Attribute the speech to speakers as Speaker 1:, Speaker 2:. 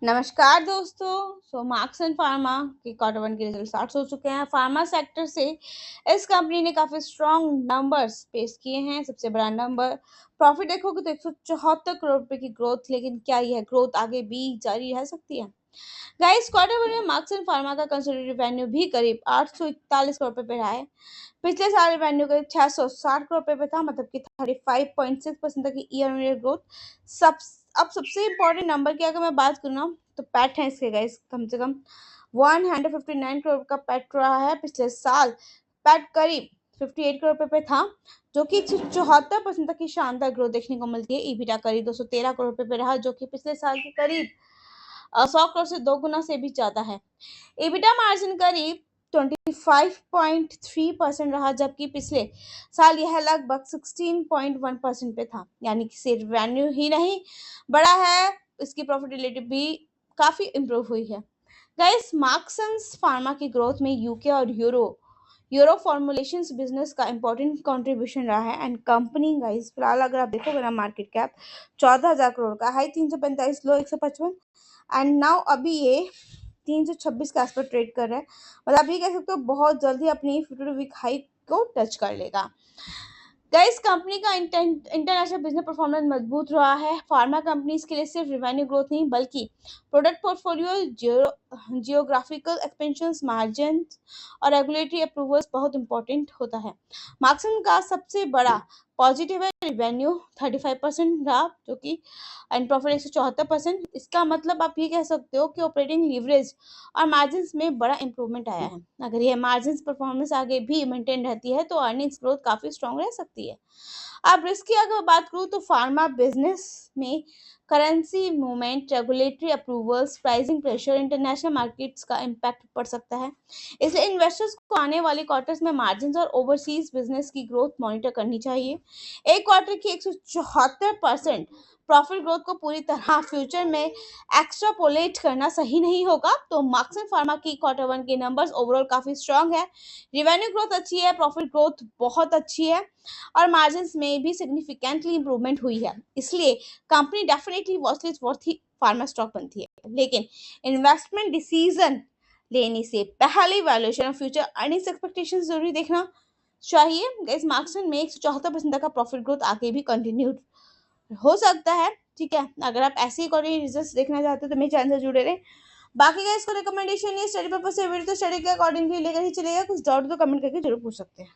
Speaker 1: नमस्कार दोस्तों। Marks and pharma के क्वार्टर वन के रिजल्ट आउट हो चुके हैं। फार्मा सेक्टर से इस कंपनी ने काफी स्ट्रॉन्ग नंबर्स पेश किए हैं। सबसे बड़ा नंबर प्रॉफिट देखोगे तो 174 करोड़ रुपए की ग्रोथ, लेकिन क्या यह ग्रोथ आगे भी जारी रह सकती है? गाइस, क्वार्टर वन में मार्क्स एंड फार्मा का कंसोलिडेटेड रेवेन्यू भी करीब 841 करोड़ रुपए पे रहा है। पिछले साल रेवेन्यू करीब 660 करोड़ रुपए पे था, मतलब कि 35.6% तक की ईयर ऑन ईयर ग्रोथ। सब अब सबसे इम्पोर्टेंट नंबर की अगर मैं बात करूँ ना, तो पैट है इसके गाइस। कम से कम 159 करोड़ का पैट रहा है पिछले साल। पैट करीब 58 करोड़ रुपए पे था, जो कि 174% तक की शानदार ग्रोथ देखने को मिलती है। ईबिटा करीब 213 करोड़ रुपए पे रहा, जो कि पिछले साल के करीब 100 करोड़ से 2 गुना से भी ज्यादा है। एबिटा मार्जिन करीब 25.3% रहा, जबकि पिछले साल यह लगभग 16.1% पे था। यानी कि सिर्फ रेवेन्यू ही नहीं बढ़ा है, इसकी प्रॉफिटेबिलिटी भी काफी इम्प्रूव हुई है। गाइस, मार्क्सन्स फार्मा की ग्रोथ में यूके और यूरो फॉर्मुलेशंस बिजनेस का इंपॉर्टेंट कंट्रीब्यूशन रहा है। एंड कंपनी गाइस फिलहाल अगर आप देखोगे ना, मार्केट कैप 14,000 करोड़ का, हाई 345, लो 155, एंड नाउ अभी ये 326 के आसपास ट्रेड कर रहा है। मतलब अभी कह सकते हो बहुत जल्दी अपनी 52 वीक हाई को टच कर लेगा। गाइस, कंपनी का इंटरनेशनल बिजनेस परफॉर्मेंस मजबूत रहा है। फार्मा कंपनीज के लिए सिर्फ रेवेन्यू ग्रोथ नहीं, बल्कि product portfolio, geographical expansion, margin और रेगुलेटरी अप्रूवल्स बहुत इंपॉर्टेंट होता है। मार्क्सन का सबसे बड़ा पॉजिटिव है रेवेन्यू 35% रहा, जो कि एंड प्रॉफिट 174%। इसका मतलब आप ये कह सकते हो कि ऑपरेटिंग लीवरेज और मार्जिन में बड़ा इंप्रूवमेंट आया है। अगर यह मार्जिन परफॉर्मेंस आगे भी मेंटेन रहती है तो अर्निंग्स ग्रोथ काफी स्ट्रांग रह सकती है। अब रिस्क की अगर बात करूँ तो फार्मा बिजनेस में currency movement, regulatory approvals, pricing pressure, international markets का इम्पैक्ट पड़ सकता है। इसलिए इन्वेस्टर्स को आने वाले क्वार्टर्स में मार्जिन और ओवरसीज बिजनेस की ग्रोथ मॉनिटर करनी चाहिए। एक क्वार्टर की 174% प्रॉफिट ग्रोथ को पूरी तरह फ्यूचर में एक्स्ट्रापोलेट करना सही नहीं होगा। तो मार्क्स एंड फार्मा की क्वार्टर वन के नंबर्स ओवरऑल काफी स्ट्रांग है। रेवेन्यू ग्रोथ अच्छी है, प्रॉफिट ग्रोथ बहुत अच्छी है, और मार्जिन में भी सिग्निफिकेंटली इंप्रूवमेंट हुई है। इसलिए company definitely watchlist worthy pharma stock बनती है। लेकिन इन्वेस्टमेंट डिसीजन लेने से पहले वैल्यूएशन और फ्यूचर अर्निंग्स एक्सपेक्टेशंस जरूरी देखना चाहिए। इस मार्क्सन में 174% का प्रॉफिट ग्रोथ आगे भी कंटिन्यू हो सकता है। ठीक है, अगर आप ऐसे ही कोई रिजल्ट्स देखना चाहते हो तो मेरे चैनल से जुड़े रहें। बाकी का इसको रिकमेंडेशन नहीं, स्टडी पर्पस से वीडियो तो स्टडी के अकॉर्डिंगली लेकर ही चलेगा। कुछ डाउट तो कमेंट करके जरूर पूछ सकते हैं।